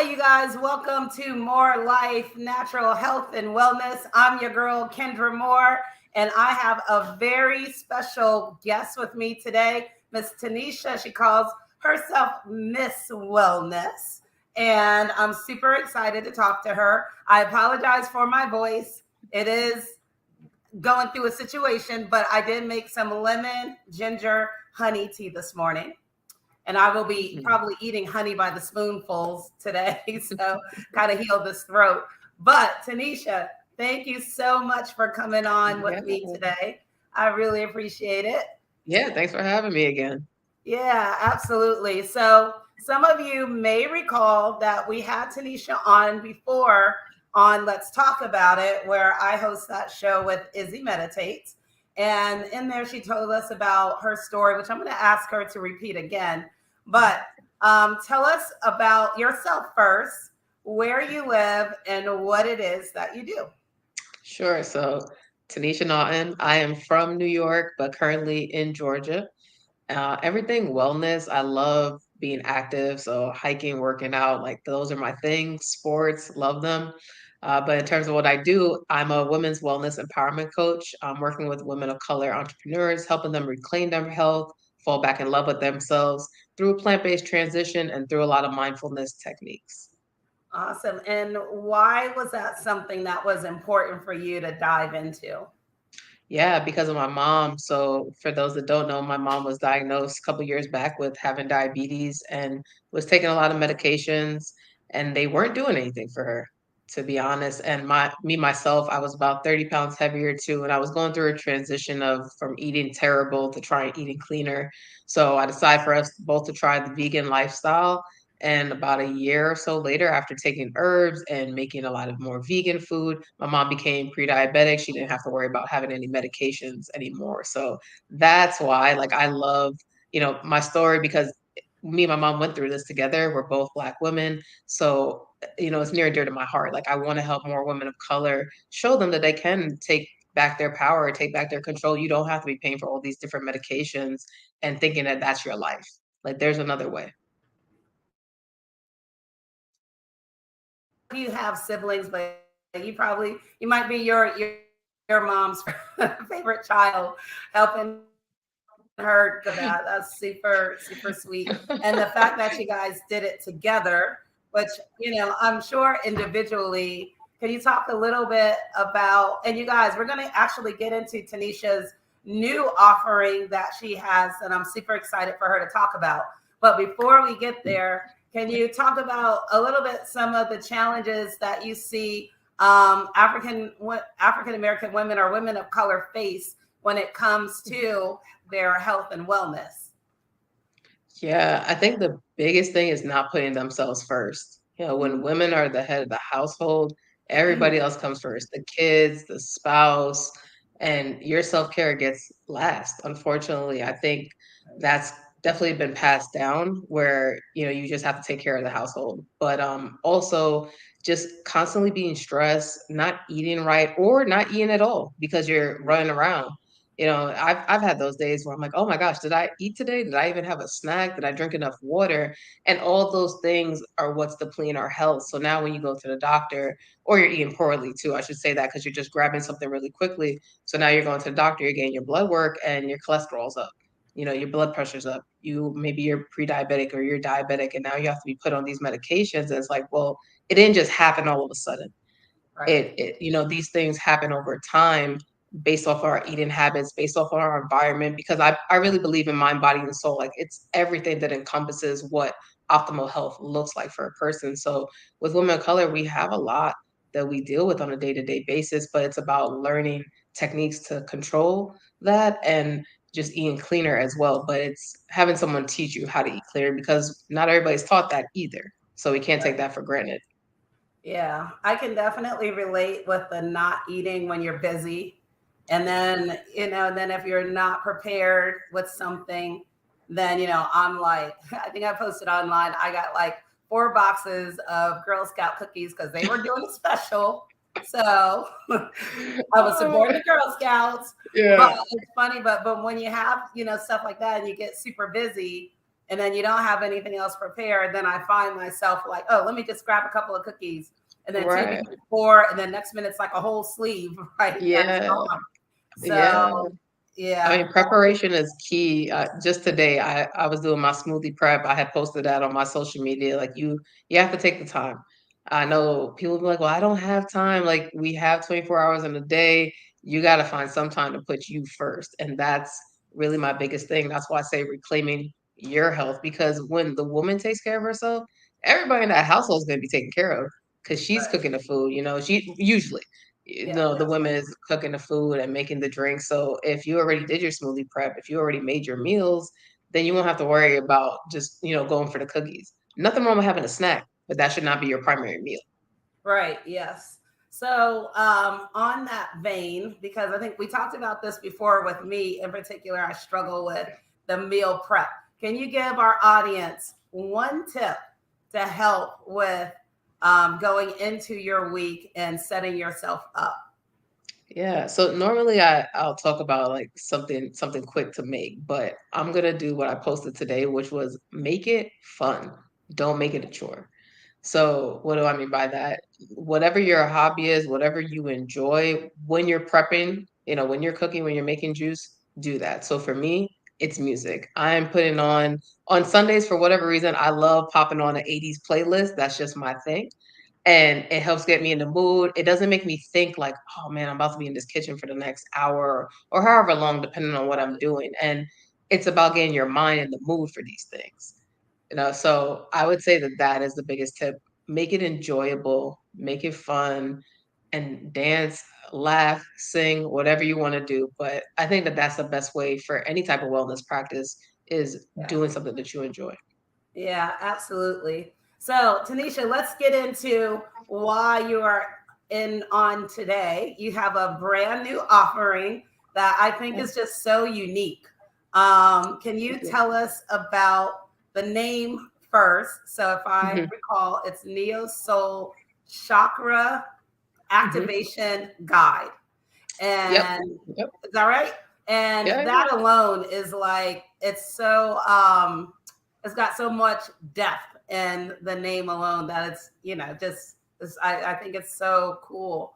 Hi, you guys. Welcome to More Life, Natural Health and Wellness. I'm your girl, Kendra Moore, and I have a very special guest with me today, Miss Tanisha. She calls herself Miss Wellness, and I'm super excited to talk to her. I apologize for my voice. It is going through a situation, but I did make some lemon, ginger, honey tea this morning, and I will be probably eating honey by the spoonfuls today. So kind of heal this throat. But Tanisha, thank you so much for coming on with me Yeah. today. I really appreciate it. Yeah, thanks for having me again. Yeah, absolutely. So some of you may recall that we had Tanisha on before on Let's Talk About It, where I host that show with Izzy Meditates. And in there, she told us about her story, which I'm going to ask her to repeat again. But tell us about yourself first, where you live, and what it is that you do. Sure. So, Tanisha Naughton, I am from New York, but currently in Georgia. Everything wellness, I love being active. So, hiking, working out, like those are my things. Sports, love them. But in terms of what I do, I'm a women's wellness empowerment coach. I'm working with women of color entrepreneurs, helping them reclaim their health, fall back in love with themselves through a plant-based transition and through a lot of mindfulness techniques. Awesome. And why was that something that was important for you to dive into? Yeah, because of my mom. So for those that don't know, my mom was diagnosed a couple years back with having diabetes and was taking a lot of medications, and they weren't doing anything for her, to be honest. And myself, I was about 30 pounds heavier too, and I was going through a transition of from eating terrible to trying eating cleaner. So I decided for us both to try the vegan lifestyle. And about a year or so later, after taking herbs and making a lot of more vegan food, my mom became pre-diabetic. She didn't have to worry about having any medications anymore. So that's why, like, I love, my story because me and my mom went through this together. We're both Black women. So, it's near and dear to my heart. Like, I want to help more women of color, show them that they can take back their power, take back their control. You don't have to be paying for all these different medications and thinking that that's your life. Like, there's another way. You have siblings, but you might be your mom's favorite child, helping her go that. That's super sweet. And the fact that you guys did it together, which I'm sure individually. Can you talk a little bit about? And you guys, we're going to actually get into Tanisha's new offering that she has, and I'm super excited for her to talk about. But before we get there, can you talk about a little bit some of the challenges that you see African American women or women of color face when it comes to their health and wellness? Yeah, I think the biggest thing is not putting themselves first. When women are the head of the household, everybody else comes first, the kids, the spouse, and your self-care gets last. Unfortunately, I think that's definitely been passed down where, you just have to take care of the household. But also just constantly being stressed, not eating right, or not eating at all because you're running around. I've had those days where I'm like, oh my gosh, did I eat today? Did I even have a snack? Did I drink enough water? And all those things are what's depleting our health. So now when you go to the doctor, or you're eating poorly too, I should say that because you're just grabbing something really quickly. So now you're going to the doctor, you're getting your blood work and your cholesterol's up. Your blood pressure's up. Maybe you're pre-diabetic or you're diabetic, and now you have to be put on these medications. And it's like, well, it didn't just happen all of a sudden. Right. These things happen over time based off our eating habits, based off our environment, because I really believe in mind, body, and soul. Like, it's everything that encompasses what optimal health looks like for a person. So with women of color, we have a lot that we deal with on a day-to-day basis, but it's about learning techniques to control that and just eating cleaner as well. But it's having someone teach you how to eat cleaner because not everybody's taught that either. So we can't take that for granted. Yeah, I can definitely relate with the not eating when you're busy. And then, then if you're not prepared with something, then, I'm like, I think I posted online, I got like 4 boxes of Girl Scout cookies because they were doing a special. So I was supporting the Girl Scouts. But Yeah. it's funny, but when you have, stuff like that and you get super busy and then you don't have anything else prepared, then I find myself like, oh, let me just grab a couple of cookies, and then two Right. becomes four, and then next minute it's like a whole sleeve, right? That's Yeah. gone. Yeah. So I yeah, mean, preparation is key. Just today, I was doing my smoothie prep. I had posted that on my social media. Like you have to take the time. I know people be like, "Well, I don't have time." Like we have 24 hours in a day. You got to find some time to put you first, and that's really my biggest thing. That's why I say reclaiming your health because when the woman takes care of herself, everybody in that household is going to be taken care of because she's right. cooking the food. She usually Yeah, the that's women right. is cooking the food and making the drinks. So if you already did your smoothie prep, if you already made your meals, then you won't have to worry about just, going for the cookies. Nothing wrong with having a snack, but that should not be your primary meal. Right. Yes. So, on that vein, because I think we talked about this before with me in particular, I struggle with the meal prep. Can you give our audience one tip to help with going into your week and setting yourself up? Yeah. So normally I'll talk about like something quick to make, but I'm gonna do what I posted today, which was make it fun. Don't make it a chore. So, what do I mean by that? Whatever your hobby is, whatever you enjoy, when you're prepping, when you're cooking, when you're making juice, do that. So for me, it's music. I'm putting on Sundays for whatever reason, I love popping on an 80s playlist. That's just my thing. And it helps get me in the mood. It doesn't make me think like, oh man, I'm about to be in this kitchen for the next hour or however long, depending on what I'm doing. And it's about getting your mind in the mood for these things. So I would say that that is the biggest tip. Make it enjoyable, make it fun, and dance, laugh, sing, whatever you want to do. But I think that that's the best way for any type of wellness practice is Yeah. doing something that you enjoy. Yeah, absolutely. So, Tanisha, let's get into why you are in on today. You have a brand new offering that I think Yeah. is just so unique. Can you Thank you. tell us about the name first? So, if I Hmm. recall, it's Neosoul Chakra Hmm. Activation Guide. Yep. And Yep. is that right? And Yeah. that alone is like it's got so much depth in the name alone that it's just I think it's so cool.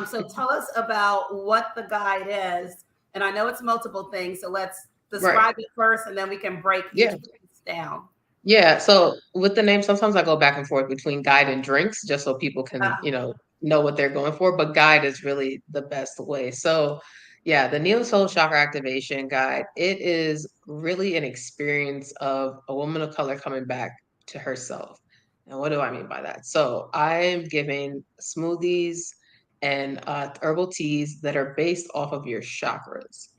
So tell us about what the guide is, and I know it's multiple things, so let's Right. describe it first, and then we can break each Yeah. piece down. Yeah, so with the name, sometimes I go back and forth between guide and drinks just so people can, Uh, know what they're going for. But guide is really the best way. So, yeah, the Neo Soul Chakra Activation Guide, it is really an experience of a woman of color coming back to herself. And what do I mean by that? So, I'm giving smoothies and herbal teas that are based off of your chakras.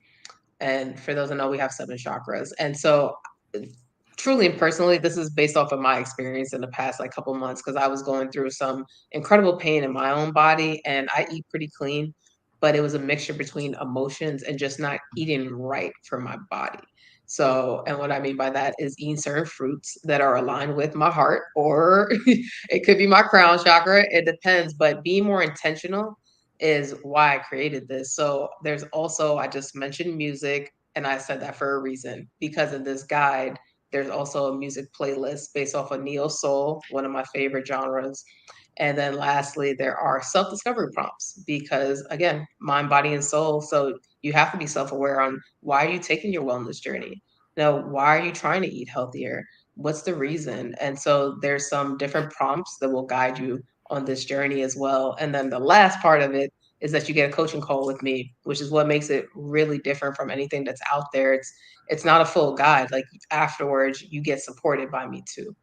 And for those that know, we have seven chakras. And so, truly and personally, this is based off of my experience in the past like couple months because I was going through some incredible pain in my own body and I eat pretty clean, but it was a mixture between emotions and just not eating right for my body. So, and what I mean by that is eating certain fruits that are aligned with my heart, or it could be my crown chakra. It depends, but being more intentional is why I created this. So, there's also, I just mentioned music, and I said that for a reason because in this guide, there's also a music playlist based off of neo soul, one of my favorite genres. And then lastly, there are self discovery prompts because, again, mind, body, and soul. So you have to be self aware on why are you taking your wellness journey? Why are you trying to eat healthier? What's the reason? And so there's some different prompts that will guide you on this journey as well. And then the last part of it is that you get a coaching call with me, which is what makes it really different from anything that's out there. It's not a full guide. Like afterwards, you get supported by me too.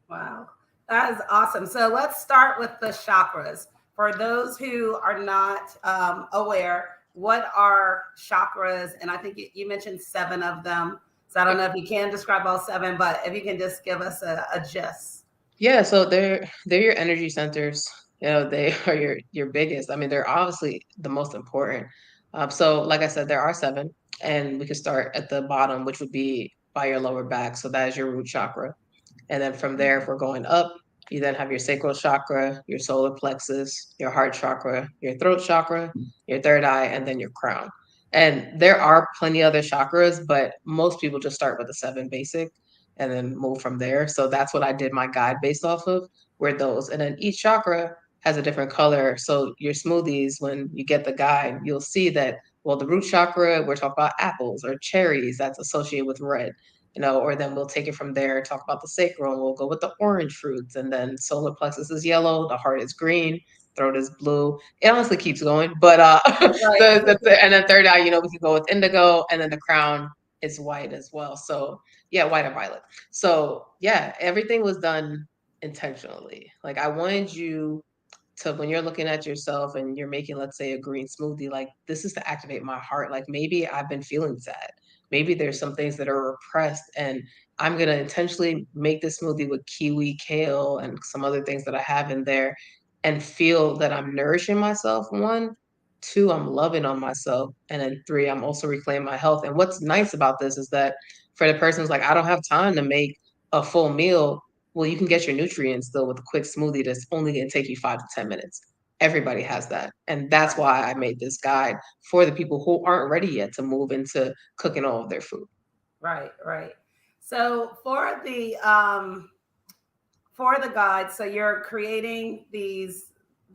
Wow, that is awesome. So let's start with the chakras. For those who are not aware, what are chakras? And I think you mentioned seven of them. So I don't know if you can describe all seven, but if you can just give us a gist. Yeah, so they're your energy centers. They are your biggest. I mean, they're obviously the most important. So, like I said, there are seven, and we could start at the bottom, which would be by your lower back. So that is your root chakra. And then from there, if we're going up, you then have your sacral chakra, your solar plexus, your heart chakra, your throat chakra, your third eye, and then your crown. And there are plenty other chakras, but most people just start with the seven basic. and then move from there. So that's what I did my guide based off of, were those. And then each chakra has a different color. So your smoothies, when you get the guide, you'll see that, well, the root chakra, we're talking about apples or cherries, that's associated with red, or then we'll take it from there, talk about the sacral, and we'll go with the orange fruits. And then solar plexus is yellow, the heart is green, throat is blue. It honestly keeps going. But Right. and then third eye, we can go with indigo, and then the crown is white as well. So yeah, white and violet. So yeah, everything was done intentionally. Like I wanted you to, when you're looking at yourself and you're making, let's say, a green smoothie, like this is to activate my heart. Like maybe I've been feeling sad. Maybe there's some things that are repressed, and I'm going to intentionally make this smoothie with kiwi, kale, and some other things that I have in there, and feel that I'm nourishing myself. One, two, I'm loving on myself. And then three, I'm also reclaiming my health. And what's nice about this is that for the person who's like, I don't have time to make a full meal, well, you can get your nutrients still with a quick smoothie that's only going to take you 5 to 10 minutes. Everybody has that. And that's Right. why I made this guide for the people who aren't ready yet to move into cooking all of their food. Right. Right. So for the guide, so you're creating the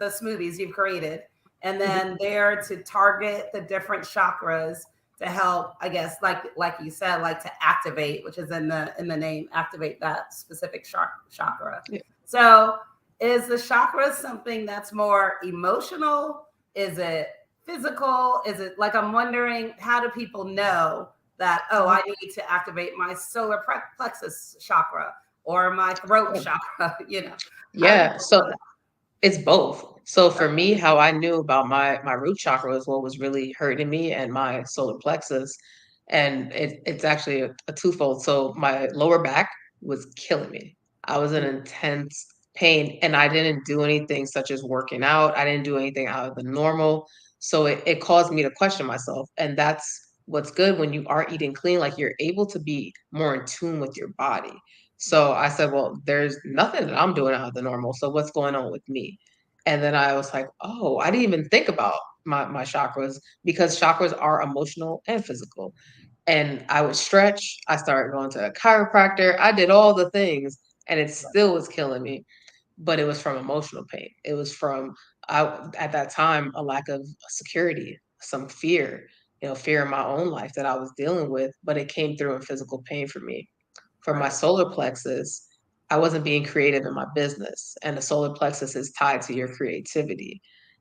smoothies you've created, and Mhm. then they're to target the different chakras to help, I guess, like you said, like to activate, which is in the name, activate that specific chakra. Yeah. So is the chakra something that's more emotional? Is it physical? Is it like, I'm wondering, how do people know that, oh, Mhm. I need to activate my solar plexus chakra or my throat chakra? How do Yeah. people know So it's both. So that? for me, how I knew about my root chakra was what was really hurting me, and my solar plexus. And it's actually a twofold. So my lower back was killing me. I was in Okay. intense pain, and I didn't do anything such as working out. I didn't do anything out of the normal. So it caused me to question myself. And that's what's good when you are eating clean, like you're able to be more in tune with your body. So I said, well, there's nothing that I'm doing out of the normal. So what's going on with me? And then I was like, oh, I didn't even think about my chakras, because chakras are emotional and physical. And I would stretch. I started going to a chiropractor. I did all the things, and it still was killing me. But it was from emotional pain. It was from, at that time, a lack of security, some fear, fear in my own life that I was dealing with. But it came through in physical pain for me. For my Right. solar plexus, I wasn't being creative in my business, and the solar plexus is tied to your creativity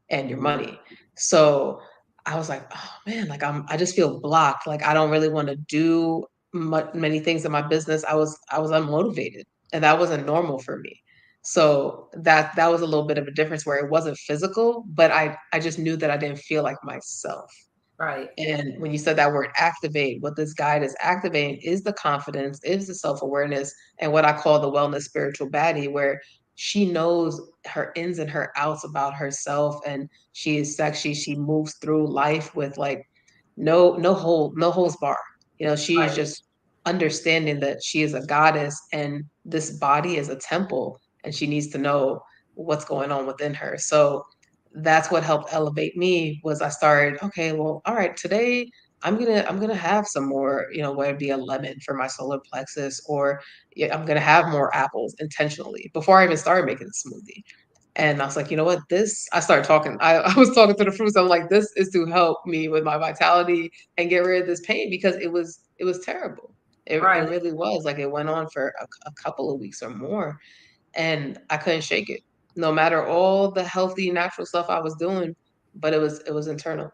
and your money. So I was like, oh man, like I just feel blocked. Like I don't really want to do many things in my business. I was unmotivated, and that wasn't normal for me. So that was a little bit of a difference, where it wasn't physical, but I just knew that I didn't feel like myself. Right. And when you said that word activate, what this guide is activating is the confidence, is the self-awareness, and what I call the wellness spiritual baddie, where she knows her ins and her outs about herself, and she is sexy. She moves through life with like no holds bar. She is Right. just understanding that she is a goddess, and this body is a temple, and she needs to know what's going on within her. So that's what helped elevate me. Was I started, okay, well, all right, today I'm gonna have some more, whether it be a lemon for my solar plexus, or yeah, I'm gonna have more apples intentionally before I even started making the smoothie. And I was like, you know what, this, I started talking, I was talking to the fruits. I'm like, this is to help me with my vitality and get rid of this pain, because it was terrible. It Right. really was. Like it went on for a couple of weeks or more, and I couldn't shake it. No matter all the healthy natural stuff I was doing, but it was internal.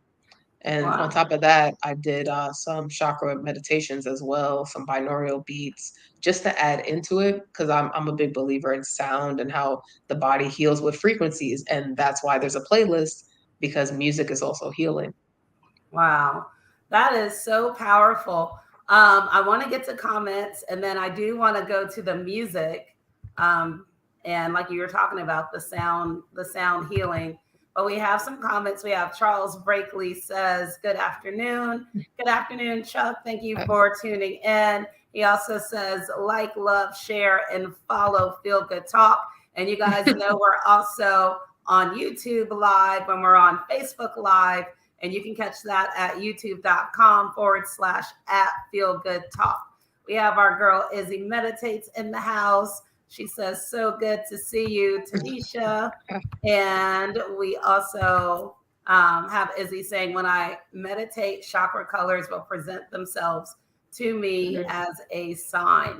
And on Wow. top of that, I did some chakra meditations as well, some binaural beats, just to add into it, because I'm a big believer in sound and how the body heals with frequencies, and that's why there's a playlist, because music is also healing. Wow. That is so powerful. I want to get to comments, and then I do want to go to the music. Um, and like you were talking about the sound healing. But we have some comments. We have Charles Brakely says, "Good afternoon. Good afternoon, Chuck. Thank you Uh, for tuning in." He also says, "Like, love, share, and follow Feel Good Talk." And you guys know we're also on YouTube Live, when we're on Facebook Live, and you can catch that at youtube.com/@feelgoodtalk. We have our girl Izzy Meditates in the house. She says, so good to see you, Tanisha. And we also have Izzy saying, when I meditate, chakra colors will present themselves to me as a sign.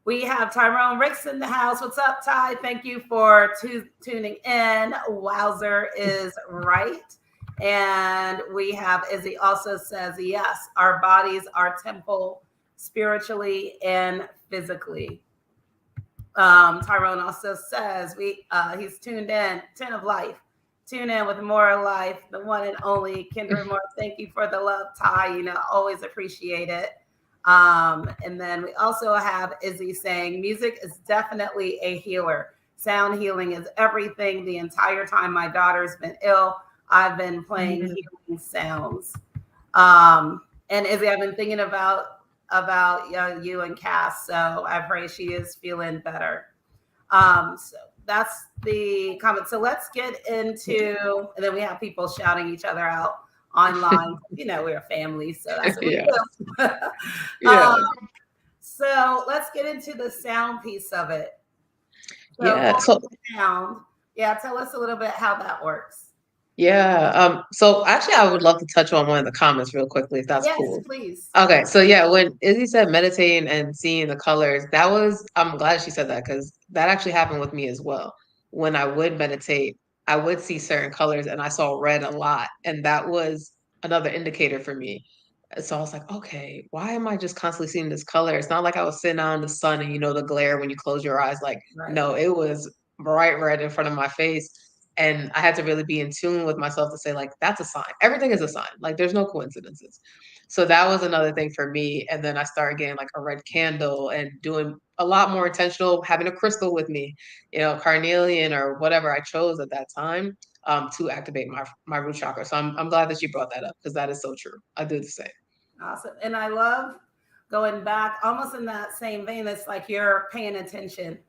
We have Tyrone Ricks in the house. What's up, Ty? Thank you for tuning in. Wowzer is right. And we have Izzy also says, yes, our bodies are temple spiritually and physically. Tyrone also says he's tuned in, 10 of life. Tune in with more life, the one and only Kendra Moore. Thank you for the love, Ty. Always appreciate it. And then we also have Izzy saying, music is definitely a healer. Sound healing is everything. The entire time my daughter's been ill, I've been playing healing sounds. And Izzy, I've been thinking about you and Cass, so I pray she is feeling better. So that's the comment. So let's get into, and then we have people shouting each other out online. We're a family, so that's what we do. Yeah. So let's get into the sound piece of it. So sound. Yeah, tell us a little bit how that works. Yeah. So actually, I would love to touch on one of the comments real quickly, if that's cool. Yes, please. Okay. So yeah, when Izzy said meditating and seeing the colors, I'm glad she said that because that actually happened with me as well. When I would meditate, I would see certain colors and I saw red a lot. And that was another indicator for me. So I was like, okay, why am I just constantly seeing this color? It's not like I was sitting out in the sun and the glare when you close your eyes. Like, no, it was bright red in front of my face. And I had to really be in tune with myself to say, like, that's a sign. Everything is a sign. Like, there's no coincidences. So that was another thing for me. And then I started getting like a red candle and doing a lot more intentional, having a crystal with me, carnelian or whatever I chose at that time to activate my root chakra. So I'm glad that you brought that up because that is so true. I do the same. Awesome. And I love going back almost in that same vein. It's like you're paying attention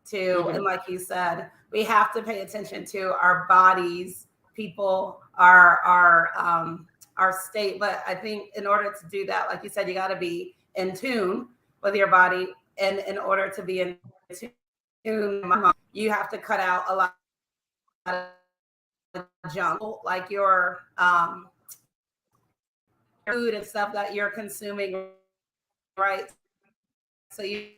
to, and like you said, we have to pay attention to our bodies, people, our state. But I think in order to do that, like you said, you got to be in tune with your body. And in order to be in tune, you have to cut out a lot of junk, like your food and stuff that you're consuming, right? So you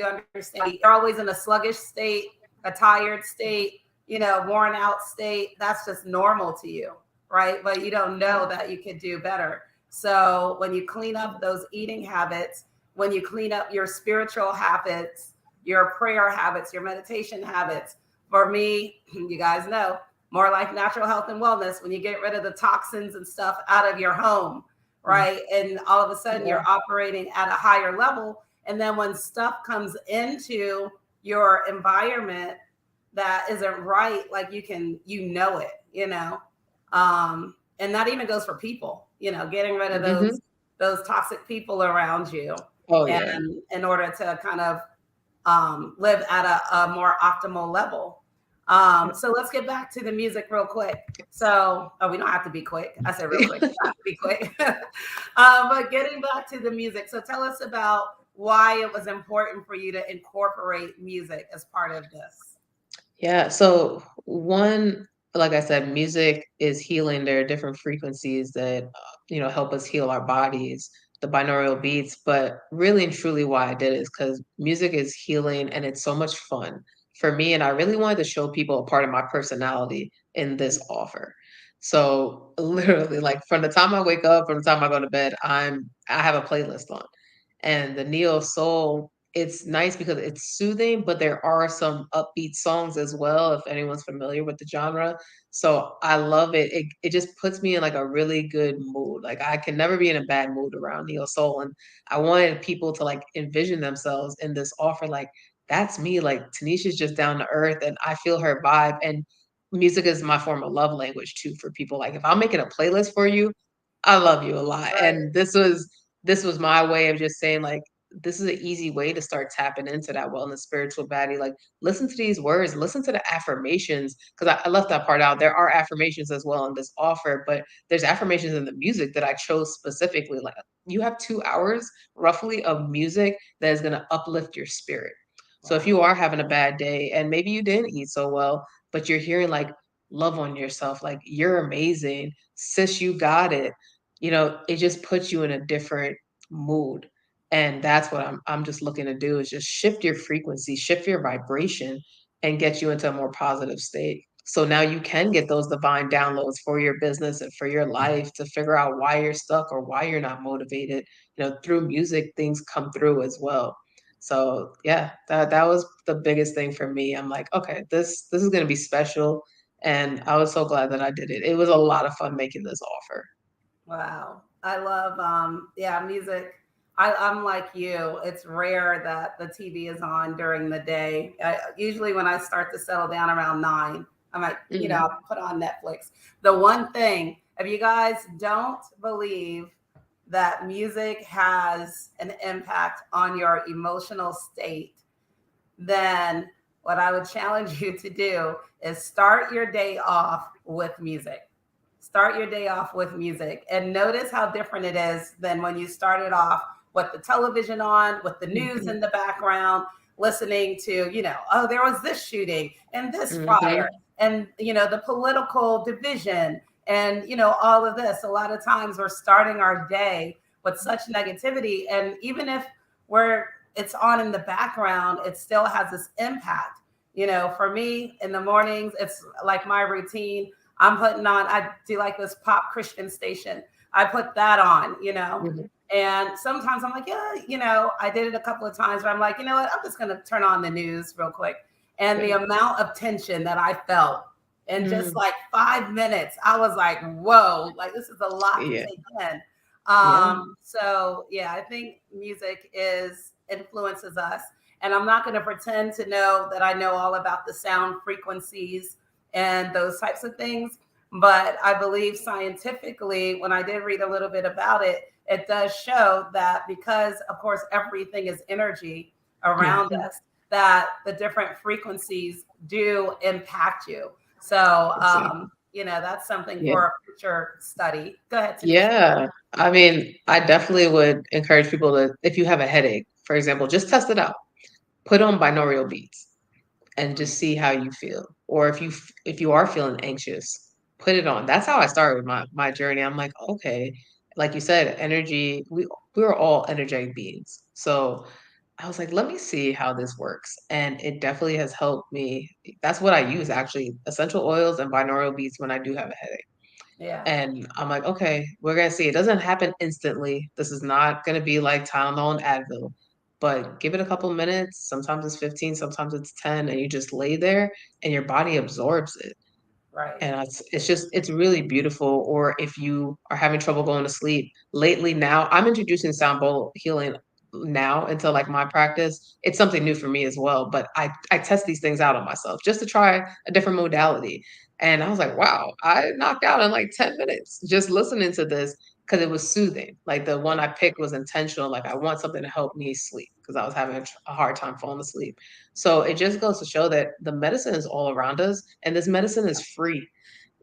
understand you're always in a sluggish state, a tired state, worn out state. That's just normal to you, right? But you don't know that you could do better. So when you clean up those eating habits, when you clean up your spiritual habits, your prayer habits, your meditation habits, for me, you guys know, more like natural health and wellness, when you get rid of the toxins and stuff out of your home, right? And all of a sudden you're operating at a higher level. And then when stuff comes into your environment that isn't right, like it, and that even goes for people, getting rid of those toxic people around you. And in order to kind of live at a more optimal level. So let's get back to the music real quick. So, we don't have to be quick. I said real quick. We don't have to be quick. But getting back to the music. So tell us about why it was important for you to incorporate music as part of this. Yeah. So one, like I said, music is healing. There are different frequencies that, help us heal our bodies, the binaural beats. But really and truly why I did it is because music is healing and it's so much fun for me. And I really wanted to show people a part of my personality in this offer. So literally, like from the time I wake up, from the time I go to bed, I have a playlist on. And the Neosoul, it's nice because it's soothing, but there are some upbeat songs as well, if anyone's familiar with the genre. So I love it. It just puts me in like a really good mood. Like I can never be in a bad mood around Neosoul. And I wanted people to like envision themselves in this offer. Like that's me. Like Tanisha's just down to earth and I feel her vibe. And music is my form of love language too for people. Like if I'm making a playlist for you, I love you a lot. And this was my way of just saying like this is an easy way to start tapping into that wellness spiritual baddie. Like, listen to these words, listen to the affirmations, because I left that part out. There are affirmations as well in this offer, but there's affirmations in the music that I chose specifically. Like, you have 2 hours roughly of music that is going to uplift your spirit. So if Wow. you are having a bad day and maybe you didn't eat so well, but you're hearing like, love on yourself, like, you're amazing, sis, you got it. It just puts you in a different mood. And that's what I'm just looking to do, is just shift your frequency, shift your vibration, and get you into a more positive state. So now you can get those divine downloads for your business and for your life, to figure out why you're stuck or why you're not motivated. Through music, things come through as well. So yeah, that was the biggest thing for me. I'm like, okay, this is gonna be special. And I was so glad that I did it. It was a lot of fun making this offer. Wow. I love yeah, music. I'm like you. It's rare that the TV is on during the day. Usually when I start to settle down around 9, I'm like, Mhm. I'll put on Netflix. The one thing, if you guys don't believe that music has an impact on your emotional state, then what I would challenge you to do is start your day off with music. Start your day off with music and notice how different it is than when you started off with the television on, with the news Mhm. in the background, listening to, oh, there was this shooting and this fire Mhm. and, the political division and, all of this. A lot of times we're starting our day with such negativity. And even if it's on in the background, it still has this impact. For me in the mornings, it's like my routine. I'm putting on, I do like this pop Christian station. I put that on, Mhm. and sometimes I'm like, yeah, I did it a couple of times where I'm like, you know what, I'm just going to turn on the news real quick. And the Yeah. amount of tension that I felt in just Mhm. like 5 minutes, I was like, whoa, like this is a lot to Yeah. take in. Yeah. So yeah, I think music influences us. And I'm not going to pretend to know that I know all about the sound frequencies and those types of things. But I believe scientifically, when I did read a little bit about it, it does show that because, of course, everything is energy around Mhm. us, that the different frequencies do impact you. So, Exactly. that's something Yeah. for a future study. Go ahead, Tanisha. Yeah. I mean, I definitely would encourage people to, if you have a headache, for example, just test it out. Put on binaural beats and just see how you feel. Or if you are feeling anxious, put it on. That's how I started with my journey. I'm like, okay, like you said, energy, we're all energetic beings. So I was like, let me see how this works. And it definitely has helped me. That's what I use, actually, essential oils and binaural beats when I do have a headache. Yeah, And I'm like, okay, we're gonna see. It doesn't happen instantly. This is not gonna be like Tylenol and Advil, but give it a couple minutes. Sometimes it's 15, sometimes it's 10, and you just lay there and your body absorbs it. right. And it's really beautiful. Or if you are having trouble going to sleep, lately now I'm introducing sound bowl healing now into like my practice. It's something new for me as well, but I test these things out on myself just to try a different modality. And I was like, wow, I knocked out in like 10 minutes just listening to this, because it was soothing. Like, the one I picked was intentional. Like, I want something to help me sleep because I was having a hard time falling asleep. So it just goes to show that the medicine is all around us, and this medicine is free.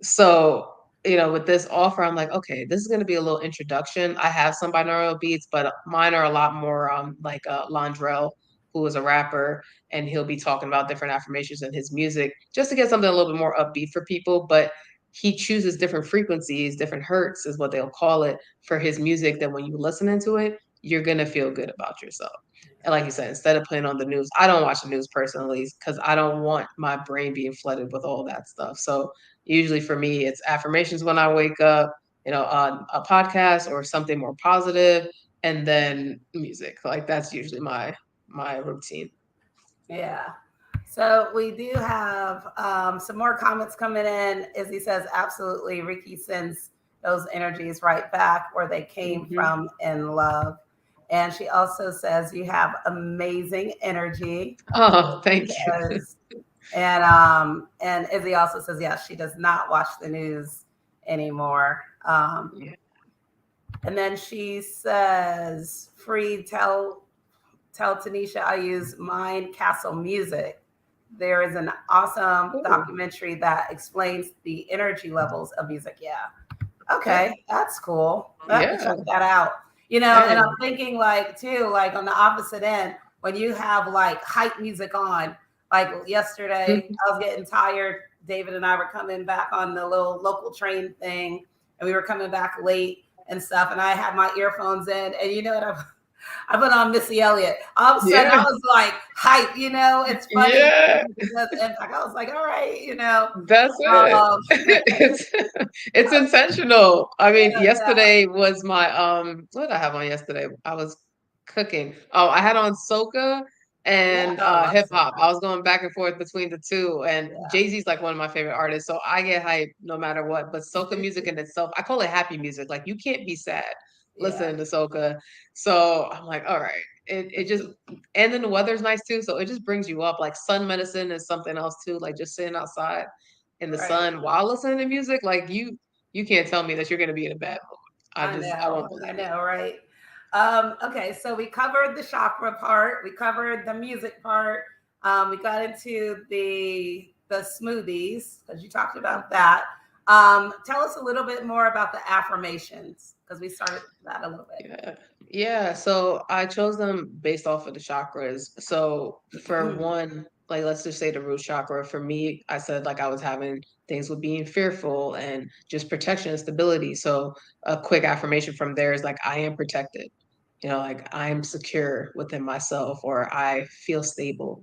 So, with this offer, I'm like, okay, this is going to be a little introduction. I have some binaural beats, but mine are a lot more like Londrell, who is a rapper, and he'll be talking about different affirmations in his music just to get something a little bit more upbeat for people. But he chooses different frequencies, different hertz is what they'll call it, for his music, that when you listen into it, you're going to feel good about yourself. And like you said, instead of putting on the news, I don't watch the news personally because I don't want my brain being flooded with all that stuff. So usually for me, it's affirmations when I wake up, on a podcast or something more positive, and then music. Like, that's usually my routine. Yeah. So we do have some more comments coming in. Izzy says, absolutely, Ricky sends those energies right back where they came Hmm. from in love. And she also says, you have amazing energy. Oh, thank you. Yes. And Izzy also says, yes, she does not watch the news anymore. Yeah. And then she says, free tell. tell Tanisha I use Mind Castle Music. There is an awesome Ooh, documentary that explains the energy levels of music. Yeah. okay. Okay, that's cool. I have to Yeah. check that out. You know, and I'm And thinking like too, like on the opposite end, when you have like hype music on, like yesterday, I was getting tired. David and I were coming back on the little local train thing, and we were coming back late and stuff. And I had my earphones in, and you know what? I put on Missy Elliott. All of a sudden, I yeah. was like hype. You know, it's funny Yeah. because it does impact. I was like, all right, you know. That's it. Um, It's it's intentional. I mean, yeah, yesterday was my what did I have on yesterday? I was cooking. Oh, I had on soca yeah. and Oh, love hip so. hop. I was going back and forth between the two. And Yeah. Jay-Z's like one of my favorite artists, so I get hyped no matter what. But soca music in itself, I call it happy music. Like you can't be sad Yeah. listening to soca. So I'm like, all right. It just and then the weather's nice too, so it just brings you up. Like sun medicine is something else too, like just sitting outside in the Right. sun while listening to music, like you can't tell me that you're gonna be in a bad mood. I won't I believe it. know, right? Okay, so we covered the chakra part, we covered the music part, we got into the smoothies because you talked about that. Tell us a little bit more about the affirmations because we started that a little Yeah. Yeah. So I chose them based off of the chakras. So for bit. one, like let's just say the root chakra, for me, I said like I was having things with being fearful and just protection and stability. So a quick affirmation from there is like I am protected. Like I'm secure within myself or I feel stable.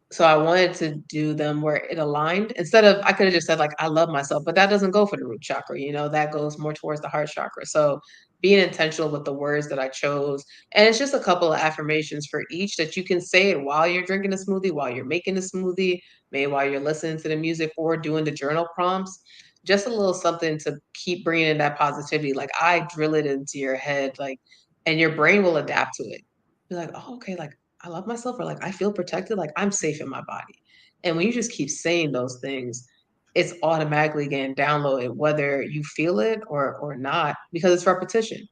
So I wanted to do them where it aligned instead of I could have just said like I love myself, but that doesn't go for the root chakra, that goes more towards the heart chakra. So being intentional with the words that I chose, and it's just a couple of affirmations for each that you can say it while you're drinking a smoothie, while you're making a smoothie, maybe while you're listening to the music or doing the journal prompts. Just a little something to keep bringing in that positivity. Like I drill it into your head, like, and your brain will adapt to it. Be like, oh, okay, like I love myself or like I feel protected, like I'm safe in my body. And when you just keep saying those things, it's automatically getting downloaded, whether you feel it or not, because it's repetition.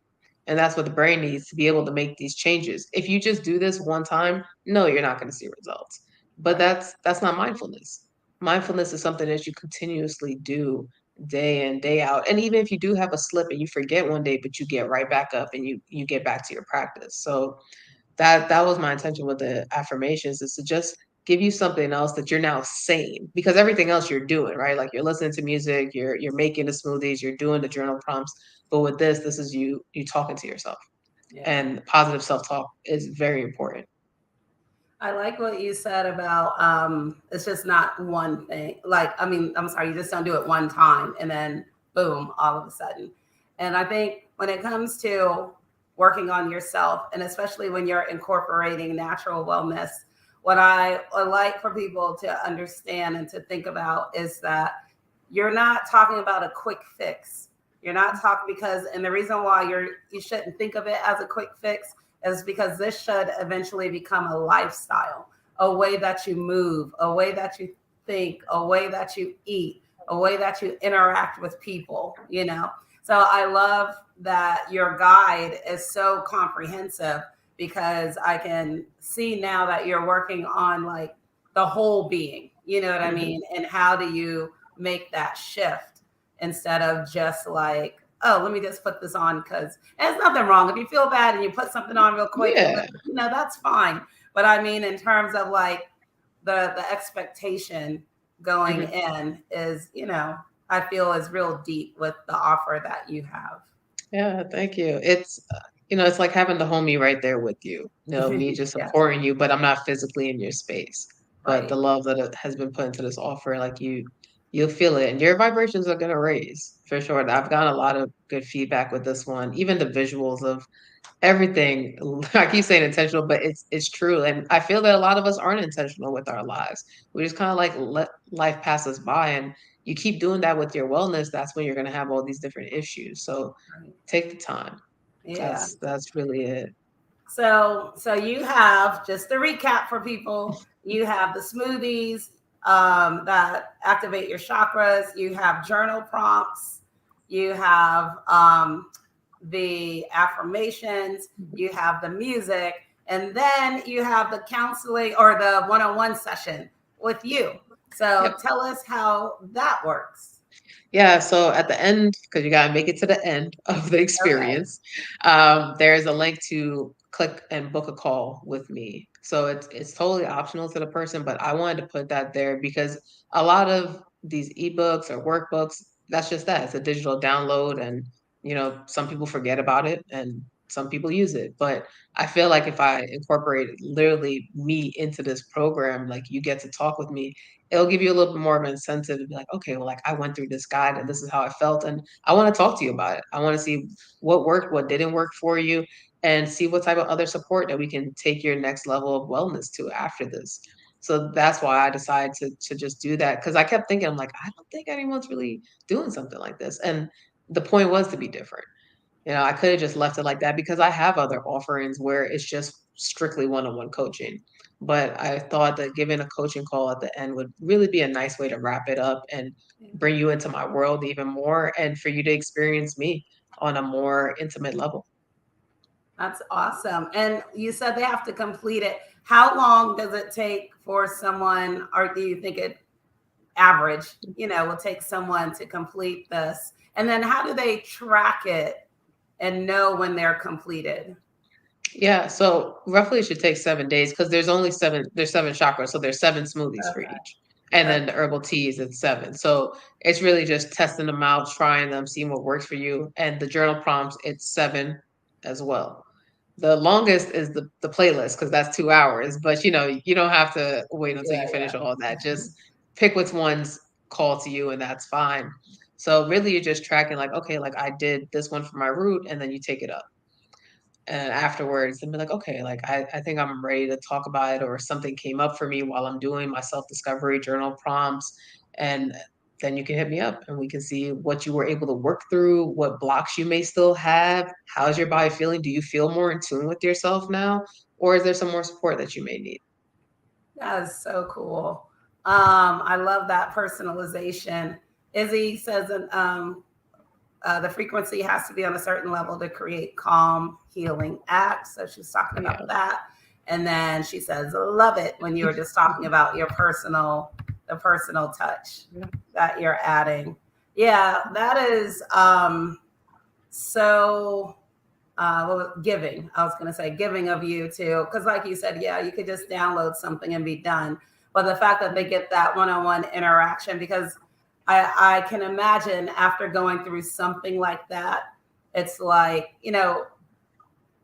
And that's what the brain needs to be able to make these changes. If you just do this one time, no, you're not going to see results. But Right. that's not mindfulness. Mindfulness is something that you continuously do day in, day out. And even if you do have a slip and you forget one day, but you get right back up and you get back to your practice. So that was my intention with the affirmations is to just give you something else that you're now saying because everything else you're doing, right? Like you're listening to music, you're making the smoothies, you're doing the journal prompts. But with this is you talking to yourself. Yeah. And positive self-talk is very important. I like what you said about it's just not one thing. Like, I mean, I'm sorry, you just don't do it one time and then boom, all of a sudden. And I think when it comes to working on yourself, and especially when you're incorporating natural wellness, what I like for people to understand and to think about is that you're not talking about a quick fix. You're not talking because, and the reason why you shouldn't think of it as a quick fix is because this should eventually become a lifestyle, a way that you move, a way that you think, a way that you eat, a way that you interact with people, you know? So I love that your guide is so comprehensive because I can see now that you're working on like the whole being, you know what I Mhm. mean? And how do you make that shift instead of just like, oh, let me just put this on because there's nothing wrong. If you feel bad and you put something on real quick, and Yeah. that's fine. But I mean, in terms of like the expectation going Mhm. in is, I feel is real deep with the offer that you have. Yeah, thank you. It's like having the homie right there with you. Me just Yes, supporting you, but I'm not physically in your space. But right. the love that has been put into this offer, like you'll feel it, and your vibrations are gonna raise for sure. I've gotten a lot of good feedback with this one, even the visuals of everything. I keep saying intentional, but it's true, and I feel that a lot of us aren't intentional with our lives. We just kind of like let life pass us by, and you keep doing that with your wellness. That's when you're gonna have all these different issues. So Right. take the time. Yeah. That's really it. So you have just to recap for people. You have the smoothies that activate your chakras. You have journal prompts. You have the affirmations. Mhm. You have the music, And then you have the counseling or the one-on-one session with you. So Yep. tell us how that works. Yeah, so at the end, because you gotta make it to the end of the Okay. experience, there's a link to click and book a call with me. So it's totally optional to the person, but I wanted to put that there because a lot of these ebooks or workbooks, that's just that. It's a digital download, and some people forget about it and some people use it. But I feel like if I incorporate literally me into this program, like you get to talk with me, it'll give you a little bit more of an incentive to be like, okay, well, like I went through this guide and this is how I felt. And I want to talk to you about it. I want to see what worked, what didn't work for you, and see what type of other support that we can take your next level of wellness to after this. So that's why I decided to just do that. Cause I kept thinking, I'm like, I don't think anyone's really doing something like this. And the point was to be different. I could have just left it like that because I have other offerings where it's just strictly one-on-one coaching. But I thought that giving a coaching call at the end would really be a nice way to wrap it up and bring you into my world even more and for you to experience me on a more intimate level. That's awesome. And you said they have to complete it. How long does it take for someone, or do you think it average, will take someone to complete this? And then how do they track it and know when they're completed? Yeah, so roughly it should take 7 days because there's seven chakras, so there's seven smoothies for Okay. each. And Okay. then the herbal teas it's seven. So it's really just testing them out, trying them, seeing what works for you. And the journal prompts, it's seven as well. The longest is the playlist because that's 2 hours, but you don't have to wait until Yeah, you finish all that. yeah. Just pick which ones call to you, and that's fine. So really you're just tracking like, okay, like I did this one for my root, and then you take it up and afterwards and be like, okay, like I think I'm ready to talk about it, or something came up for me while I'm doing my self-discovery journal prompts. And then you can hit me up and we can see what you were able to work through, what blocks you may still have. How's your body feeling? Do you feel more in tune with yourself now? Or is there some more support that you may need? That is so cool. I love that personalization. Izzy says the frequency has to be on a certain level to create calm, healing acts. So she's talking Yeah. about that. And then she says, love it when you were just talking about the personal touch Yeah. that you're adding. Yeah, that is so giving. I was going to say giving of you too, because like you said, yeah, you could just download something and be done. But the fact that they get that one-on-one interaction, because I can imagine after going through something like that, it's like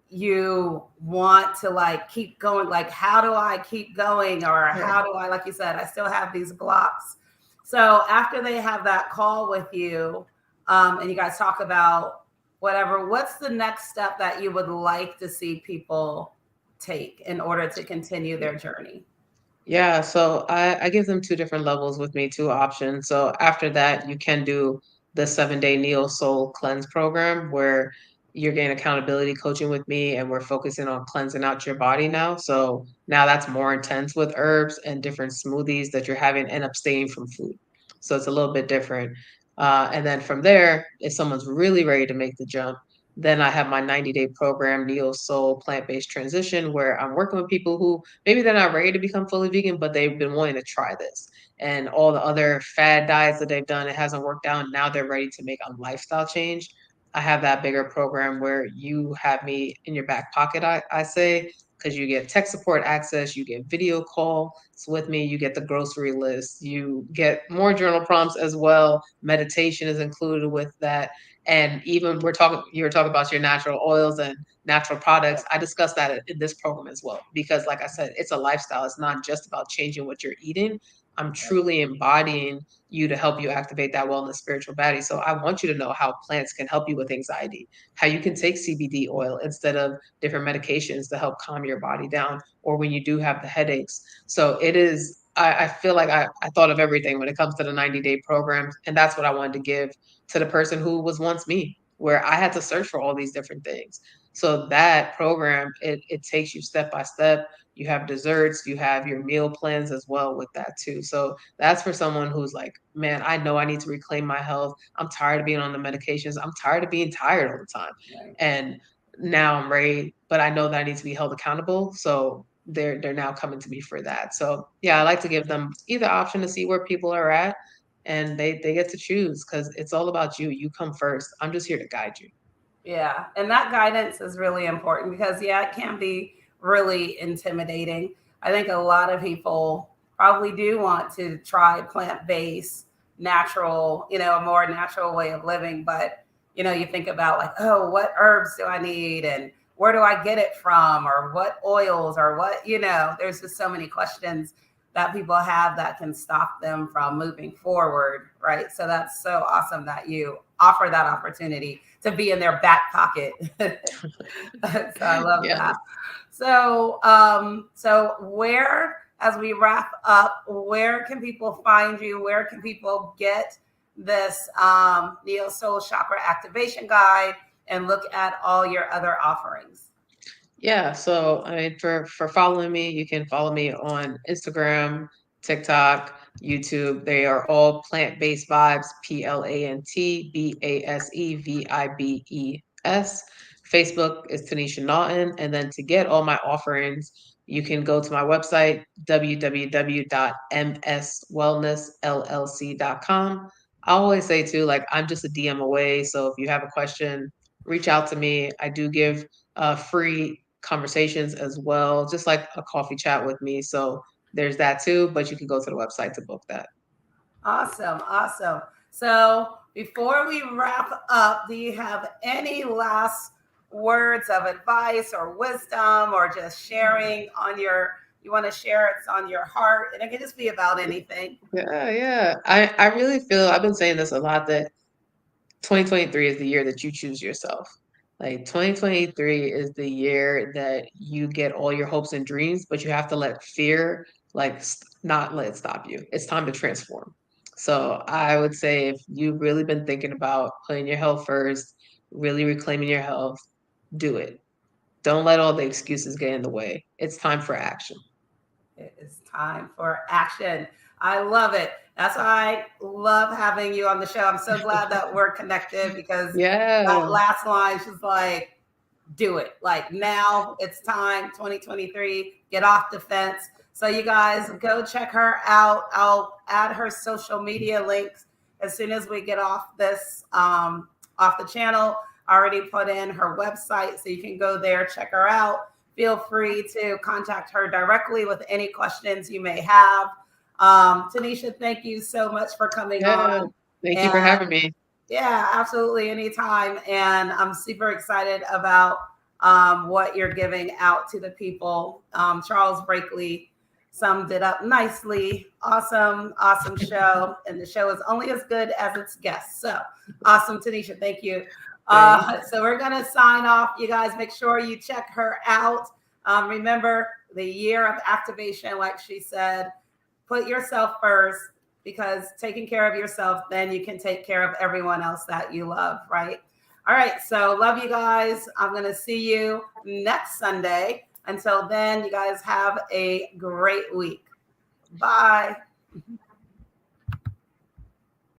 you want to like keep going. Like, how do I keep going, or Right. how do I, like you said, I still have these blocks. So after they have that call with you, and you guys talk about whatever, what's the next step that you would like to see people take in order to continue their journey? Yeah, so I give them two different levels with me, two options. So after that, you can do the 7 day Neosoul cleanse program where you're getting accountability coaching with me and we're focusing on cleansing out your body now. So now that's more intense with herbs and different smoothies that you're having and abstaining from food. So it's a little bit different. And then from there, if someone's really ready to make the jump, then I have my 90-day program, Neo Soul Plant-Based Transition, where I'm working with people who maybe they're not ready to become fully vegan, but they've been wanting to try this. And all the other fad diets that they've done, it hasn't worked out. Now they're ready to make a lifestyle change. I have that bigger program where you have me in your back pocket, I say, because you get tech support access, you get video calls with me, you get the grocery list, you get more journal prompts as well. Meditation is included with that. And even you were talking about your natural oils and natural products. I discuss that in this program as well, because like I said, it's a lifestyle. It's not just about changing what you're eating. I'm truly embodying you to help you activate that wellness spiritual body. So I want you to know how plants can help you with anxiety, how you can take CBD oil instead of different medications to help calm your body down, or when you do have the headaches. So it is, I feel like I thought of everything when it comes to the 90-day program. And that's what I wanted to give to the person who was once me, where I had to search for all these different things. So that program, it takes you step by step. You have desserts, you have your meal plans as well with that too. So that's for someone who's like, man, I know I need to reclaim my health. I'm tired of being on the medications. I'm tired of being tired all the time. Right. And now I'm ready, but I know that I need to be held accountable. So they're now coming to me for that. So yeah, I like to give them either option to see where people are at, and they get to choose because it's all about you. You come first. I'm just here to guide you. Yeah. And that guidance is really important because, yeah, it can be really intimidating. I think a lot of people probably do want to try plant based, natural, a more natural way of living. But, you think about like, oh, what herbs do I need? And where do I get it from? Or what oils? Or what, there's just so many questions that people have that can stop them from moving forward. Right. So that's so awesome that you offer that opportunity to be in their back pocket. So I love Yeah. that. So where, as we wrap up, where can people find you? Where can people get this Neo Soul Chakra Activation Guide and look at all your other offerings? Yeah, so I mean, for following me, you can follow me on Instagram, TikTok, YouTube. They are all plant-based vibes, PLANTBASEVIBES. Facebook is Tanisha Naughton, and then to get all my offerings, you can go to my website www.mswellnessllc.com. I always say too, like I'm just a DM away, so if you have a question, reach out to me. I do give free conversations as well, just like a coffee chat with me. So there's that too, but you can go to the website to book that. Awesome. Awesome. So before we wrap up, do you have any last words of advice or wisdom or just sharing on you want to share it's on your heart? And it can just be about anything. Yeah, yeah. I really feel I've been saying this a lot that 2023 is the year that you choose yourself. Like 2023 is the year that you get all your hopes and dreams, but you have to let fear not let it stop you. It's time to transform. So I would say if you've really been thinking about putting your health first, really reclaiming your health, do it. Don't let all the excuses get in the way. It's time for action. It is time for action. I love it. That's why I love having you on the show. I'm so glad that we're connected because that Yeah. last line, she's like, do it. Like now it's time, 2023, get off the fence. So you guys go check her out. I'll add her social media links as soon as we get off this, off the channel. I already put in her website, so you can go there, check her out. Feel free to contact her directly with any questions you may have. Tanisha, thank you so much for coming Yeah. on. Thank you And for having me. yeah, absolutely. Anytime. And I'm super excited about what you're giving out to the people. Charles Brakely summed it up nicely. Awesome, awesome show. And the show is only as good as its guests. So awesome, Tanisha. Thank you. Thanks. So we're going to sign off. You guys make sure you check her out. Remember the year of activation, like she said, put yourself first because taking care of yourself, then you can take care of everyone else that you love, right? All right. So love you guys. I'm going to see you next Sunday. Until then, you guys have a great week. Bye.